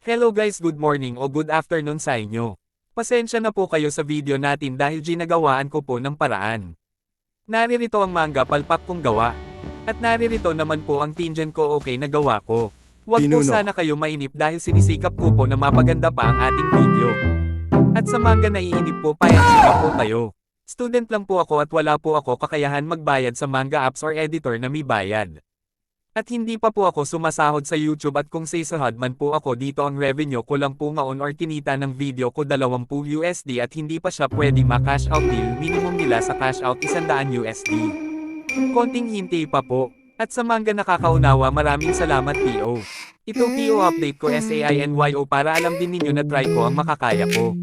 Hello guys, good morning o good afternoon sa inyo. Pasensya na po kayo sa video natin dahil ginagawaan ko po ng paraan. Naririto ang manga palpak kong gawa. At naririto naman po ang tinjan ko okay na gawa ko. Huwag po Pinuno. sana kayo mainip dahil sinisikap ko po na mapaganda pa ang ating video. At sa manga naiinip po payansika po kayo. Student lang po ako at wala po ako kakayahan magbayad sa manga apps or editor na may bayad. At hindi pa po ako sumasahod sa YouTube at kung sasahod man po ako dito ang revenue ko lang po ngaon or kinita ng video ko 20 USD at hindi pa siya pwede ma-cash out deal minimum nila sa cash out 100 USD. Konting hintay pa po. At sa manga nakakaunawa maraming salamat PO. Ito PO update ko SAINYO para alam din ninyo na try ko ang makakaya ko.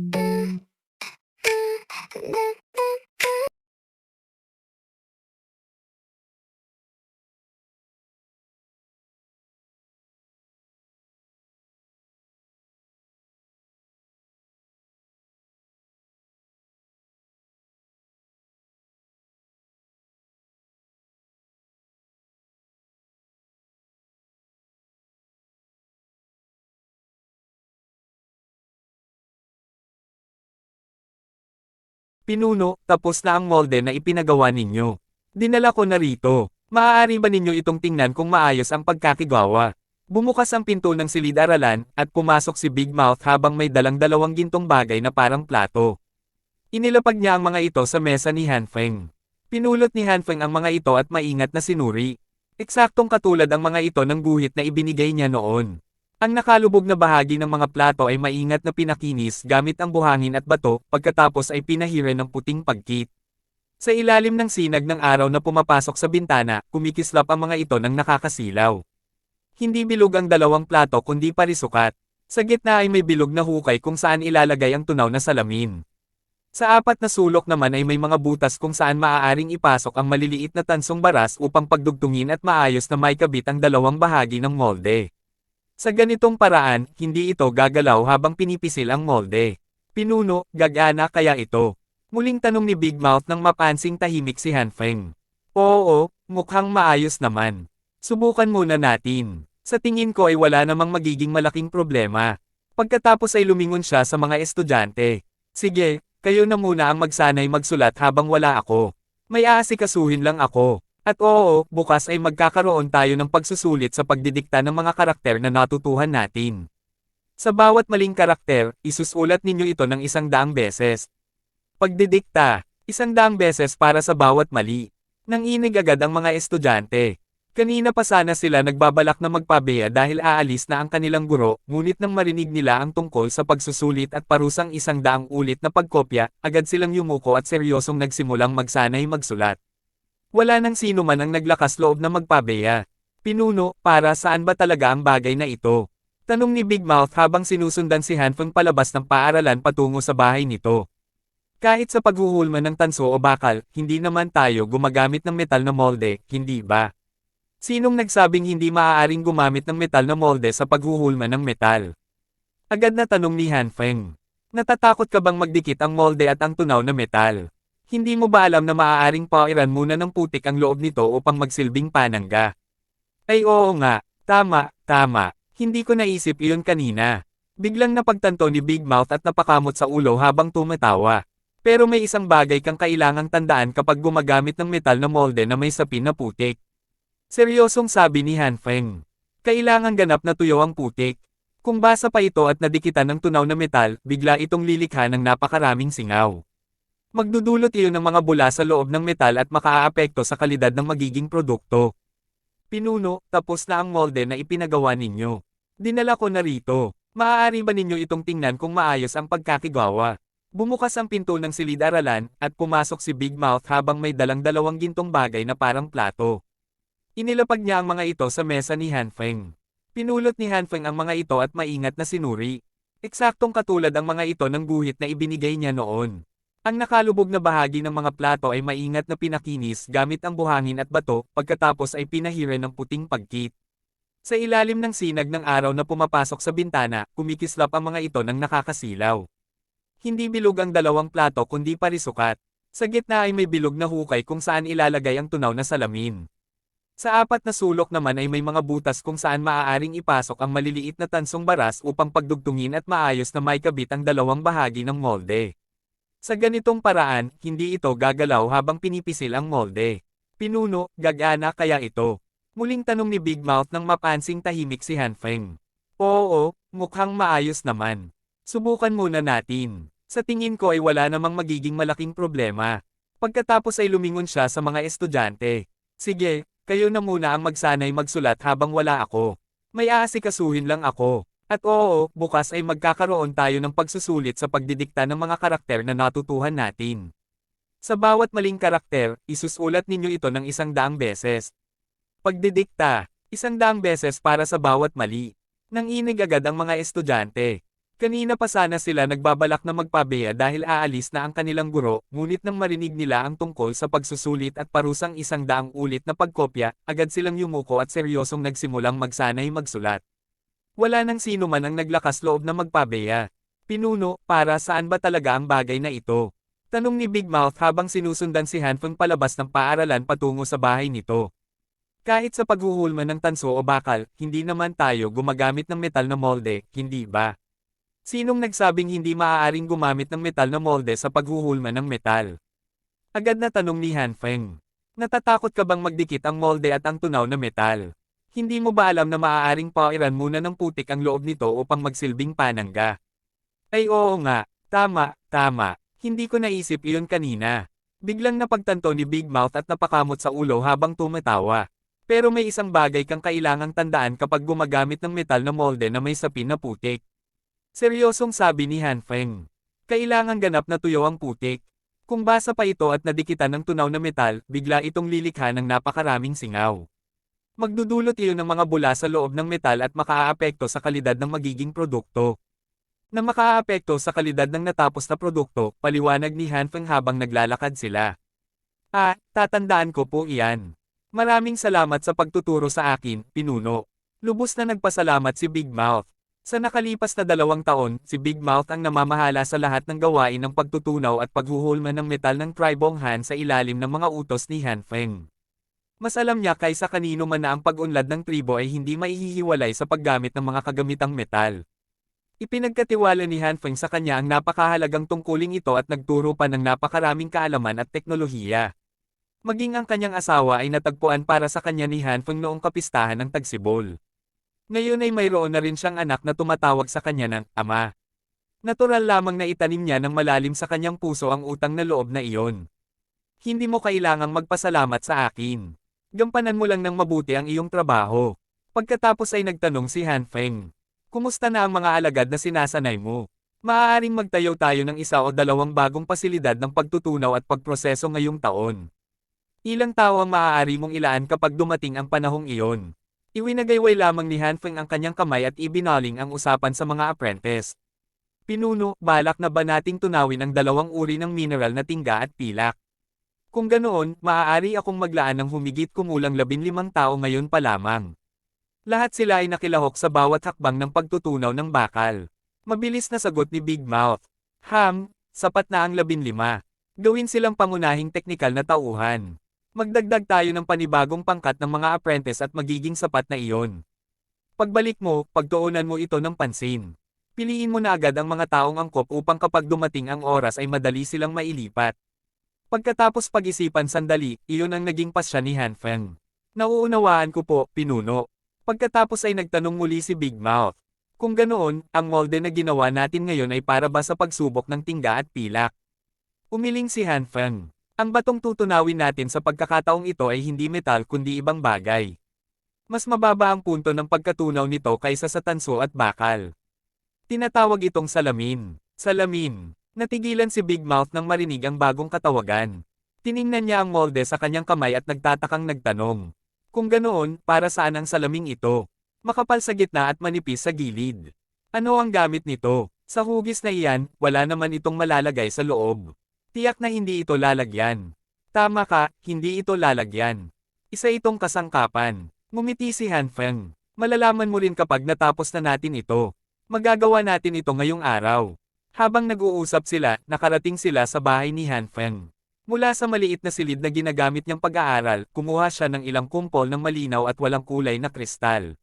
Pinuno, tapos na ang molde na ipinagawa ninyo. Dinala ko na rito. Maaari ba ninyo itong tingnan kung maayos ang pagkakigawa? Bumukas ang pinto ng silid-aralan, at pumasok si Big Mouth habang may dalang dalawang gintong bagay na parang plato. Inilapag niya ang mga ito sa mesa ni Hanfeng. Pinulot ni Hanfeng ang mga ito at maingat na sinuri. Eksaktong katulad ang mga ito ng guhit na ibinigay niya noon. Ang nakalubog na bahagi ng mga plato ay maingat na pinakinis gamit ang buhangin at bato, pagkatapos ay pinahiran ng puting pagkit. Sa ilalim ng sinag ng araw na pumapasok sa bintana, kumikislap ang mga ito ng nakakasilaw. Hindi bilog ang dalawang plato kundi parisukat. Sa gitna ay may bilog na hukay kung saan ilalagay ang tunaw na salamin. Sa apat na sulok naman ay may mga butas kung saan maaaring ipasok ang maliliit na tansong baras upang pagdugtungin at maayos na maikabit ang dalawang bahagi ng molde. Sa ganitong paraan, hindi ito gagalaw habang pinipisil ang molde. Pinuno, gagana kaya ito? Muling tanong ni Big Mouth nang mapansing tahimik si Hanfeng. Oo, mukhang maayos naman. Subukan muna natin. Sa tingin ko ay wala namang magiging malaking problema. Pagkatapos ay lumingon siya sa mga estudyante. Sige, kayo na muna ang magsanay magsulat habang wala ako. May aasikasuhin lang ako. At oo, bukas ay magkakaroon tayo ng pagsusulit sa pagdidikta ng mga karakter na natutuhan natin. Sa bawat maling karakter, isusulat ninyo ito ng 100 beses. Pagdidikta, 100 beses para sa bawat mali. Nanginig agad ang mga estudyante. Kanina pa sana sila nagbabalak na magpabeya dahil aalis na ang kanilang guro, ngunit nang marinig nila ang tungkol sa pagsusulit at parusang 100 ulit na pagkopya, agad silang yumuko at seryosong nagsimulang magsanay magsulat. Wala nang sino man ang naglakas loob na magpabeya. Pinuno, para saan ba talaga ang bagay na ito? Tanong ni Big Mouth habang sinusundan si Hanfeng palabas ng paaralan patungo sa bahay nito. Kahit sa paghuhulma ng tanso o bakal, hindi naman tayo gumagamit ng metal na molde, hindi ba? Sinong nagsabing hindi maaaring gumamit ng metal na molde sa paghuhulma ng metal? Agad na tanong ni Hanfeng. Natatakot ka bang magdikit ang molde at ang tunaw na metal? Hindi mo ba alam na maaaring pairan muna ng putik ang loob nito upang magsilbing panangga? Ay oo nga, tama. Hindi ko naisip iyon kanina. Biglang napagtanto ni Big Mouth at napakamot sa ulo habang tumatawa. Pero may isang bagay kang kailangang tandaan kapag gumagamit ng metal na molde na may sapin na putik. Seryosong sabi ni Hanfeng. Kailangang ganap na tuyo ang putik. Kung basa pa ito at nadikitan ng tunaw na metal, bigla itong lilikha ng napakaraming singaw. Magdudulot iyon ng mga bula sa loob ng metal at makaaapekto sa kalidad ng magiging produkto. Pinuno, tapos na ang molde na ipinagawa ninyo. Dinala ko na rito. Maaari ba ninyo itong tingnan kung maayos ang pagkakigawa? Bumukas ang pinto ng silid-aralan, at pumasok si Big Mouth habang may dalang dalawang gintong bagay na parang plato. Inilapag niya ang mga ito sa mesa ni Hanfeng. Pinulot ni Hanfeng ang mga ito at maingat na sinuri. Eksaktong katulad ang mga ito ng guhit na ibinigay niya noon. Ang nakalubog na bahagi ng mga plato ay maingat na pinakinis gamit ang buhangin at bato, pagkatapos ay pinahiran ng puting pagkit. Sa ilalim ng sinag ng araw na pumapasok sa bintana, kumikislap ang mga ito ng nakakasilaw. Hindi bilog ang dalawang plato kundi parisukat. Sa gitna ay may bilog na hukay kung saan ilalagay ang tunaw na salamin. Sa apat na sulok naman ay may mga butas kung saan maaaring ipasok ang maliliit na tansong baras upang pagdugtungin at maayos na maikabit ang dalawang bahagi ng molde. Sa ganitong paraan, hindi ito gagalaw habang pinipisil ang molde. Pinuno, gagana kaya ito? Muling tanong ni Big Mouth nang mapansing tahimik si Hanfeng. Oo, mukhang maayos naman. Subukan muna natin. Sa tingin ko ay wala namang magiging malaking problema. Pagkatapos ay lumingon siya sa mga estudyante. Sige, kayo na muna ang magsanay magsulat habang wala ako. May aasikasuhin lang ako. At oo, bukas ay magkakaroon tayo ng pagsusulit sa pagdidikta ng mga karakter na natutuhan natin. Sa bawat maling karakter, isusulat ninyo ito ng 100 beses. Pagdidikta, 100 beses para sa bawat mali. Nanginig agad ang mga estudyante. Kanina pa sana sila nagbabalak na magpabeya dahil aalis na ang kanilang guro, ngunit nang marinig nila ang tungkol sa pagsusulit at parusang 100 ulit na pagkopya, agad silang yumuko at seryosong nagsimulang magsanay magsulat. Wala nang sino man ang naglakas loob na magpabeya. Pinuno, para saan ba talaga ang bagay na ito? Tanong ni Big Mouth habang sinusundan si Hanfeng palabas ng paaralan patungo sa bahay nito. Kahit sa paghuhulma ng tanso o bakal, hindi naman tayo gumagamit ng metal na molde, hindi ba? Sinong nagsabing hindi maaaring gumamit ng metal na molde sa paghuhulma ng metal? Agad na tanong ni Hanfeng. Natatakot ka bang magdikit ang molde at ang tunaw na metal? Hindi mo ba alam na maaaring pairan muna ng putik ang loob nito upang magsilbing panangga? Ay oo nga, tama, hindi ko naisip iyon kanina. Biglang napagtanto ni Big Mouth at napakamot sa ulo habang tumatawa. Pero may isang bagay kang kailangang tandaan kapag gumagamit ng metal na molde na may sapin na putik. Seryosong sabi ni Hanfeng. Kailangang ganap na tuyo ang putik. Kung basa pa ito at nadikitan ng tunaw na metal, bigla itong lilikha ng napakaraming singaw. Magdudulot iyon ng mga bula sa loob ng metal at makaaapekto sa kalidad ng magiging produkto. Na makaaapekto sa kalidad ng natapos na produkto, paliwanag ni Hanfeng habang naglalakad sila. Tatandaan ko po iyan. Maraming salamat sa pagtuturo sa akin, pinuno. Lubos na nagpasalamat si Big Mouth. Sa nakalipas na 2 taon, si Big Mouth ang namamahala sa lahat ng gawain ng pagtutunaw at paghuhulma ng metal ng Tribong Han sa ilalim ng mga utos ni Hanfeng. Mas alam niya kaysa kanino man na ang pag-unlad ng tribo ay hindi maihihiwalay sa paggamit ng mga kagamitang metal. Ipinagkatiwala ni Hanfeng sa kanya ang napakahalagang tungkuling ito at nagturo pa ng napakaraming kaalaman at teknolohiya. Maging ang kanyang asawa ay natagpuan para sa kanya ni Hanfeng noong kapistahan ng Tagsibol. Ngayon ay mayroon na rin siyang anak na tumatawag sa kanya ng ama. Natural lamang na itanim niya ng malalim sa kanyang puso ang utang na loob na iyon. Hindi mo kailangang magpasalamat sa akin. Gampanan mo lang ng mabuti ang iyong trabaho. Pagkatapos ay nagtanong si Hanfeng. Kumusta na ang mga alagad na sinasanay mo? Maaaring magtayo tayo ng 1 o 2 bagong pasilidad ng pagtutunaw at pagproseso ngayong taon. Ilang tao ang maaari mong ilaan kapag dumating ang panahong iyon. Iwinagayway lamang ni Hanfeng ang kanyang kamay at ibinaling ang usapan sa mga apprentice. Pinuno, balak na ba nating tunawin ang 2 uri ng mineral na tingga at pilak? Kung ganoon, maaari akong maglaan ng humigit kumulang 15 tao ngayon pa lamang. Lahat sila ay nakilahok sa bawat hakbang ng pagtutunaw ng bakal. Mabilis na sagot ni Big Mouth. Sapat na ang 15. Gawin silang pangunahing teknikal na tauhan. Magdagdag tayo ng panibagong pangkat ng mga apprentice at magiging sapat na iyon. Pagbalik mo, pagtuunan mo ito ng pansin. Piliin mo na agad ang mga taong angkop upang kapag dumating ang oras ay madali silang mailipat. Pagkatapos pag-isipan sandali, iyon ang naging pasya ni Hanfeng. Nauunawaan ko po, pinuno. Pagkatapos ay nagtanong muli si Big Mouth. Kung ganoon, ang molde na ginawa natin ngayon ay para ba sa pagsubok ng tingga at pilak? Umiling si Hanfeng. Ang batong tutunawin natin sa pagkakataong ito ay hindi metal kundi ibang bagay. Mas mababa ang punto ng pagkatunaw nito kaysa sa tanso at bakal. Tinatawag itong salamin. Salamin. Natigilan si Big Mouth nang marinig ang bagong katawagan. Tiningnan niya ang molde sa kanyang kamay at nagtatakang nagtanong. Kung ganoon, para saan ang salaming ito? Makapal sa gitna at manipis sa gilid. Ano ang gamit nito? Sa hugis na iyan, wala naman itong malalagay sa loob. Tiyak na hindi ito lalagyan. Tama ka, hindi ito lalagyan. Isa itong kasangkapan. Ngumiti si Hanfeng. Malalaman mo rin kapag natapos na natin ito. Magagawa natin ito ngayong araw. Habang nag-uusap sila, nakarating sila sa bahay ni Hanfeng. Mula sa maliit na silid na ginagamit niyang pag-aaral, kumuha siya ng ilang kumpol ng malinaw at walang kulay na kristal.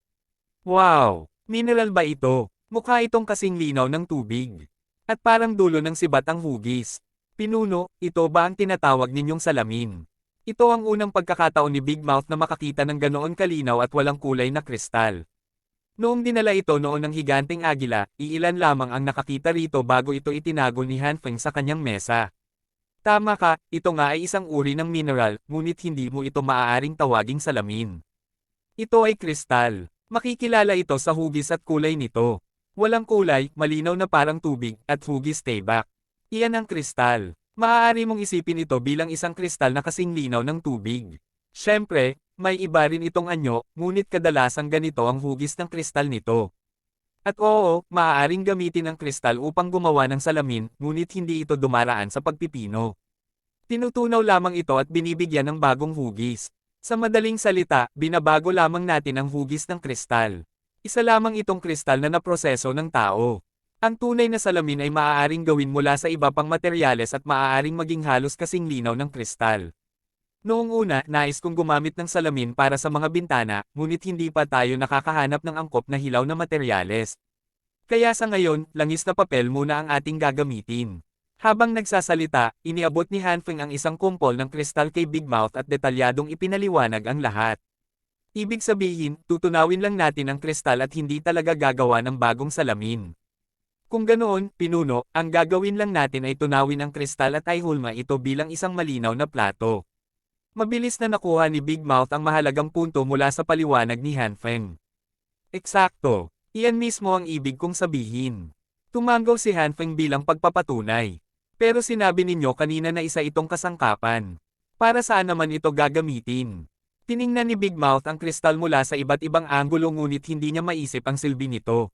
Wow! Mineral ba ito? Mukha itong kasing linaw ng tubig. At parang dulo ng sibat ang hugis. Pinuno, ito ba ang tinatawag ninyong salamin? Ito ang unang pagkakataon ni Big Mouth na makakita ng ganoon kalinaw at walang kulay na kristal. Noong dinala ito noon ng higanteng agila, iilan lamang ang nakakita rito bago ito itinago ni Hanfeng sa kanyang mesa. Tama ka, ito nga ay isang uri ng mineral, ngunit hindi mo ito maaaring tawaging salamin. Ito ay kristal. Makikilala ito sa hugis at kulay nito. Walang kulay, malinaw na parang tubig, at hugis tebak. Iyan ang kristal. Maaari mong isipin ito bilang isang kristal na kasing linaw ng tubig. Siyempre, may iba rin itong anyo, ngunit kadalasang ganito ang hugis ng kristal nito. At oo, maaaring gamitin ang kristal upang gumawa ng salamin, ngunit hindi ito dumaraan sa pagpipino. Tinutunaw lamang ito at binibigyan ng bagong hugis. Sa madaling salita, binabago lamang natin ang hugis ng kristal. Isa lamang itong kristal na naproseso ng tao. Ang tunay na salamin ay maaaring gawin mula sa iba pang materyales at maaaring maging halos kasing linaw ng kristal. Noong una, nais kong gumamit ng salamin para sa mga bintana, ngunit hindi pa tayo nakakahanap ng angkop na hilaw na materyales. Kaya sa ngayon, langis na papel muna ang ating gagamitin. Habang nagsasalita, iniabot ni Hanfeng ang isang kumpol ng kristal kay Big Mouth at detalyadong ipinaliwanag ang lahat. Ibig sabihin, tutunawin lang natin ang kristal at hindi talaga gagawa ng bagong salamin. Kung ganoon, pinuno, ang gagawin lang natin ay tunawin ang kristal at ihulma ito bilang isang malinaw na plato. Mabilis na nakuha ni Big Mouth ang mahalagang punto mula sa paliwanag ni Hanfeng. Eksakto. Iyan mismo ang ibig kong sabihin. Tumanggaw si Hanfeng bilang pagpapatunay. Pero sinabi ninyo kanina na isa itong kasangkapan. Para saan naman ito gagamitin? Tiningnan ni Big Mouth ang kristal mula sa iba't ibang anggulo ngunit hindi niya maisip ang silbi nito.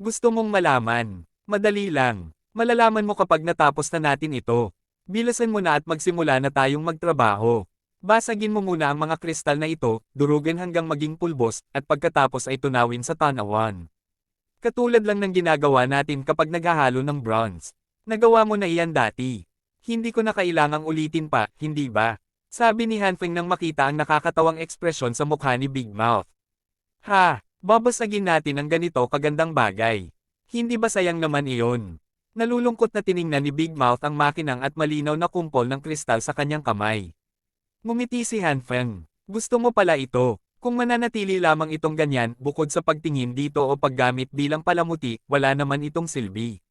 Gusto mong malaman? Madali lang. Malalaman mo kapag natapos na natin ito. Bilasan mo na at magsimula na tayong magtrabaho. Basagin mo muna ang mga kristal na ito, durugin hanggang maging pulbos, at pagkatapos ay tunawin sa tanawan. Katulad lang ng ginagawa natin kapag naghahalo ng bronze. Nagawa mo na iyan dati. Hindi ko na kailangang ulitin pa, hindi ba? Sabi ni Hanfeng nang makita ang nakakatawang ekspresyon sa mukha ni Big Mouth. Ha, babasagin natin ang ganito kagandang bagay. Hindi ba sayang naman iyon? Nalulungkot na tiningnan ni Big Mouth ang makinang at malinaw na kumpol ng kristal sa kanyang kamay. Ngumiti si Hanfeng. Gusto mo pala ito. Kung mananatili lamang itong ganyan, bukod sa pagtingin dito o paggamit bilang palamuti, wala naman itong silbi.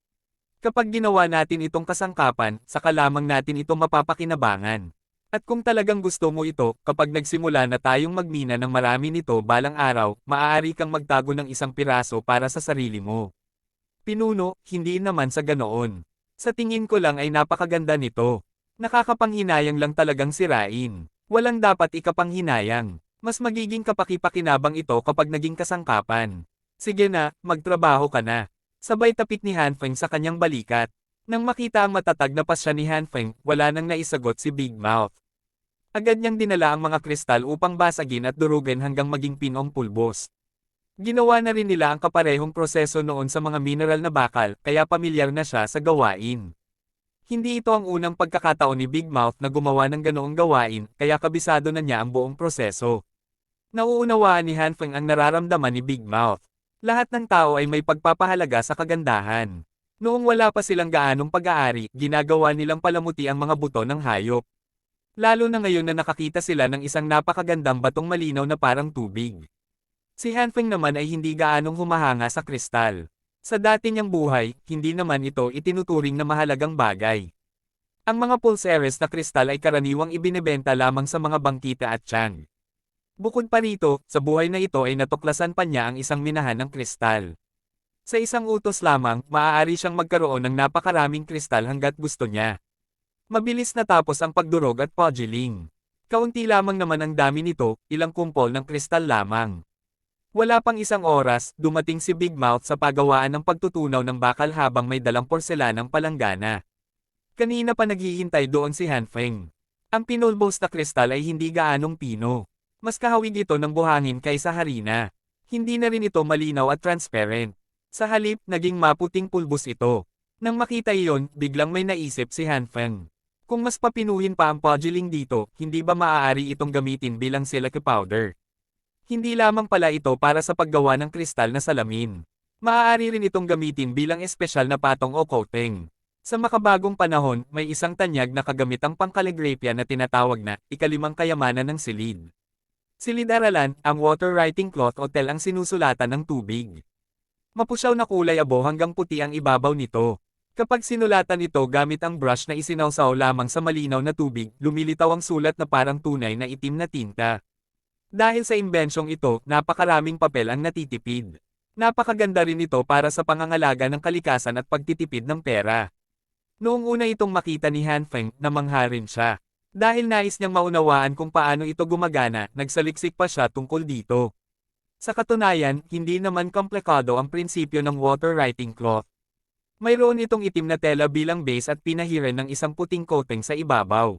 Kapag ginawa natin itong kasangkapan, saka lamang natin ito mapapakinabangan. At kung talagang gusto mo ito, kapag nagsimula na tayong magmina ng marami nito balang araw, maaari kang magtago ng isang piraso para sa sarili mo. Pinuno, hindi naman sa ganoon. Sa tingin ko lang ay napakaganda nito. Nakakapanghinayang lang talagang sirain. Walang dapat ikapanghinayang. Mas magiging kapaki-pakinabang ito kapag naging kasangkapan. Sige na, magtrabaho ka na. Sabay tapik ni Hanfeng sa kanyang balikat. Nang makita ang matatag na pasya ni Hanfeng, wala nang naisagot si Big Mouth. Agad niyang dinala ang mga kristal upang basagin at durugin hanggang maging pinong pulbos. Ginawa na rin nila ang kaparehong proseso noon sa mga mineral na bakal, kaya pamilyar na siya sa gawain. Hindi ito ang unang pagkakataon ni Big Mouth na gumawa ng ganoong gawain, kaya kabisado na niya ang buong proseso. Nauunawaan ni Hanfeng ang nararamdaman ni Big Mouth. Lahat ng tao ay may pagpapahalaga sa kagandahan. Noong wala pa silang gaanong pag-aari, ginagawa nilang palamuti ang mga buto ng hayop. Lalo na ngayon na nakakita sila ng isang napakagandang batong malinaw na parang tubig. Si Hanfeng naman ay hindi gaanong humahanga sa kristal. Sa dati niyang buhay, hindi naman ito itinuturing na mahalagang bagay. Ang mga pulseres na kristal ay karaniwang ibinebenta lamang sa mga bangkita at tiyan. Bukod pa rito, sa buhay na ito ay natuklasan pa niya ang isang minahan ng kristal. Sa isang utos lamang, maaari siyang magkaroon ng napakaraming kristal hanggat gusto niya. Mabilis natapos ang pagdurog at pugiling. Kaunti lamang naman ang dami nito, ilang kumpol ng kristal lamang. Wala pang isang oras, dumating si Big Mouth sa pagawaan ng pagtutunaw ng bakal habang may dalang porselanang palanggana. Kanina pa naghihintay doon si Hanfeng. Ang pinulbos na kristal ay hindi gaanong pino. Mas kahawig ito ng buhangin kaysa harina. Hindi na rin ito malinaw at transparent. Sa halip, naging maputing pulbos ito. Nang makita iyon, biglang may naisip si Hanfeng. Kung mas papinuhin pa ang pugiling dito, hindi ba maaari itong gamitin bilang silica powder? Hindi lamang pala ito para sa paggawa ng kristal na salamin. Maaari rin itong gamitin bilang espesyal na patong o coating. Sa makabagong panahon, may isang tanyag na kagamitang pangkaligrapya na tinatawag na ikalimang kayamanan ng silid. Silid-aralan, ang water writing cloth o tel ang sinusulatan ng tubig. Mapusyaw na kulay abo hanggang puti ang ibabaw nito. Kapag sinulatan ito gamit ang brush na isinawsaw lamang sa malinaw na tubig, lumilitaw ang sulat na parang tunay na itim na tinta. Dahil sa imbensyong ito, napakaraming papel ang natitipid. Napakaganda rin ito para sa pangangalaga ng kalikasan at pagtitipid ng pera. Noong una itong makita ni Han Feng, namangha rin siya. Dahil nais niyang maunawaan kung paano ito gumagana, nagsaliksik pa siya tungkol dito. Sa katunayan, hindi naman komplikado ang prinsipyo ng water writing cloth. Mayroon itong itim na tela bilang base at pinahiran ng isang puting coating sa ibabaw.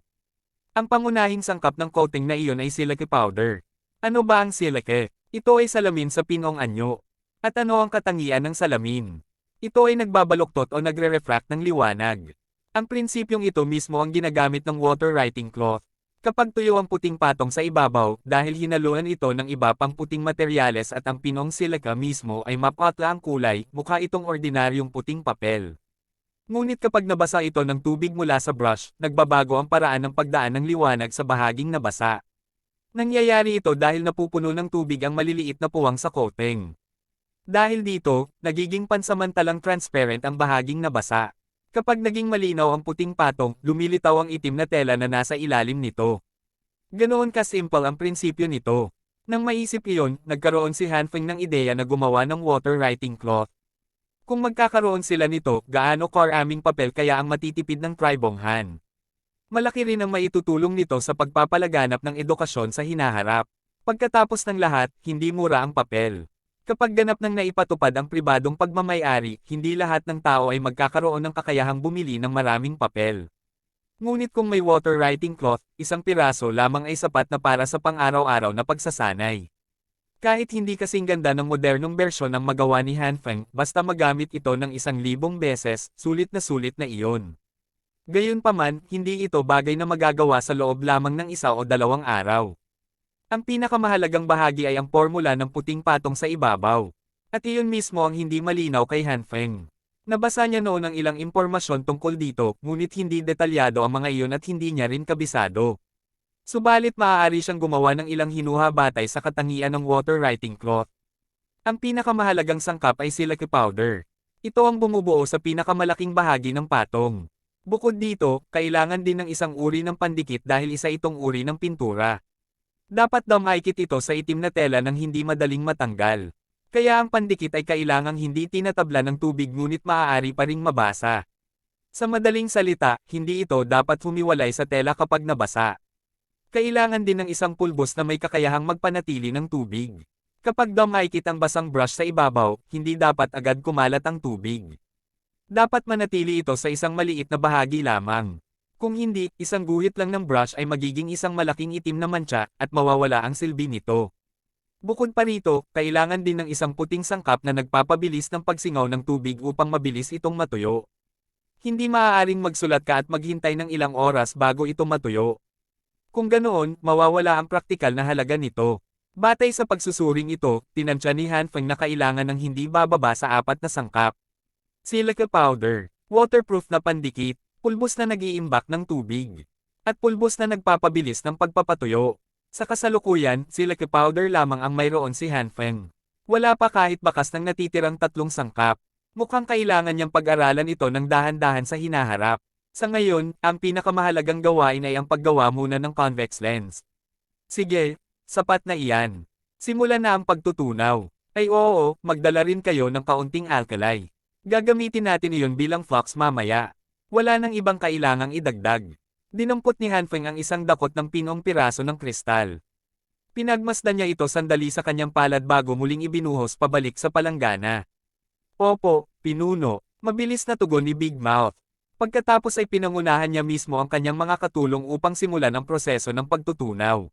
Ang pangunahing sangkap ng coating na iyon ay silica powder. Ano ba ang silica? Ito ay salamin sa pinong anyo. At ano ang katangian ng salamin? Ito ay nagbabaluktot o nagre-refract ng liwanag. Ang prinsipyong ito mismo ang ginagamit ng water writing cloth. Kapag tuyo ang puting patong sa ibabaw, dahil hinaluan ito ng iba pang puting materyales at ang pinong silica mismo ay mapatla ang kulay, mukha itong ordinaryong puting papel. Ngunit kapag nabasa ito ng tubig mula sa brush, nagbabago ang paraan ng pagdaan ng liwanag sa bahaging nabasa. Nangyayari ito dahil napupuno ng tubig ang maliliit na puwang sa coating. Dahil dito, nagiging pansamantalang transparent ang bahaging nabasa. Kapag naging malinaw ang puting patong, lumilitaw ang itim na tela na nasa ilalim nito. Ganoon ka-simple ang prinsipyo nito. Nang maisip iyon, nagkaroon si Han Feng ng ideya na gumawa ng water writing cloth. Kung magkakaroon sila nito, gaano karaming papel kaya ang matitipid ng Tribong Han? Malaki rin ang maitutulong nito sa pagpapalaganap ng edukasyon sa hinaharap. Pagkatapos ng lahat, hindi mura ang papel. Kapag ganap nang naipatupad ang pribadong pagmamay-ari, hindi lahat ng tao ay magkakaroon ng kakayahang bumili ng maraming papel. Ngunit kung may water writing cloth, isang piraso lamang ay sapat na para sa pang-araw-araw na pagsasanay. Kahit hindi kasing ganda ng modernong bersyon ng magawa ni Han Feng, basta magamit ito ng 1,000 beses, sulit na iyon. Gayunpaman, hindi ito bagay na magagawa sa loob lamang ng 1 o 2 araw. Ang pinakamahalagang bahagi ay ang formula ng puting patong sa ibabaw. At iyon mismo ang hindi malinaw kay Han Feng. Nabasa niya noon ang ilang impormasyon tungkol dito, ngunit hindi detalyado ang mga iyon at hindi niya rin kabisado. Subalit maaari siyang gumawa ng ilang hinuha batay sa katangian ng water writing cloth. Ang pinakamahalagang sangkap ay silica powder. Ito ang bumubuo sa pinakamalaking bahagi ng patong. Bukod dito, kailangan din ng isang uri ng pandikit dahil isa itong uri ng pintura. Dapat daw maikit ito sa itim na tela nang hindi madaling matanggal. Kaya ang pandikit ay kailangang hindi tinatabla ng tubig ngunit maaari pa ring mabasa. Sa madaling salita, hindi ito dapat humiwalay sa tela kapag nabasa. Kailangan din ng isang pulbos na may kakayahang magpanatili ng tubig. Kapag daw maikit ang basang brush sa ibabaw, hindi dapat agad kumalat ang tubig. Dapat manatili ito sa isang maliit na bahagi lamang. Kung hindi, isang guhit lang ng brush ay magiging isang malaking itim na mantsa, at mawawala ang silbi nito. Bukod pa rito, kailangan din ng isang puting sangkap na nagpapabilis ng pagsingaw ng tubig upang mabilis itong matuyo. Hindi maaaring magsulat ka at maghintay ng ilang oras bago ito matuyo. Kung ganoon, mawawala ang praktikal na halaga nito. Batay sa pagsusuring ito, tinansya ni Han Feng na kailangan ng hindi bababa sa 4 na sangkap. Silica powder, waterproof na pandikit, pulbos na nag-iimbak ng tubig, at pulbos na nagpapabilis ng pagpapatuyo. Sa kasalukuyan, silica powder lamang ang mayroon si Han Feng. Wala pa kahit bakas ng natitirang 3 sangkap. Mukhang kailangan niyang pag-aralan ito ng dahan-dahan sa hinaharap. Sa ngayon, ang pinakamahalagang gawain ay ang paggawa muna ng convex lens. Sige, sapat na iyan. Simulan na ang pagtutunaw. Ay oo, magdala rin kayo ng kaunting alkali. Gagamitin natin iyon bilang flux mamaya. Wala nang ibang kailangang idagdag. Dinampot ni Han Feng ang isang dakot ng pinong piraso ng kristal. Pinagmasdan niya ito sandali sa kanyang palad bago muling ibinuhos pabalik sa palanggana. Opo, pinuno, mabilis na tugon ni Big Mouth. Pagkatapos ay pinangunahan niya mismo ang kanyang mga katulong upang simulan ang proseso ng pagtutunaw.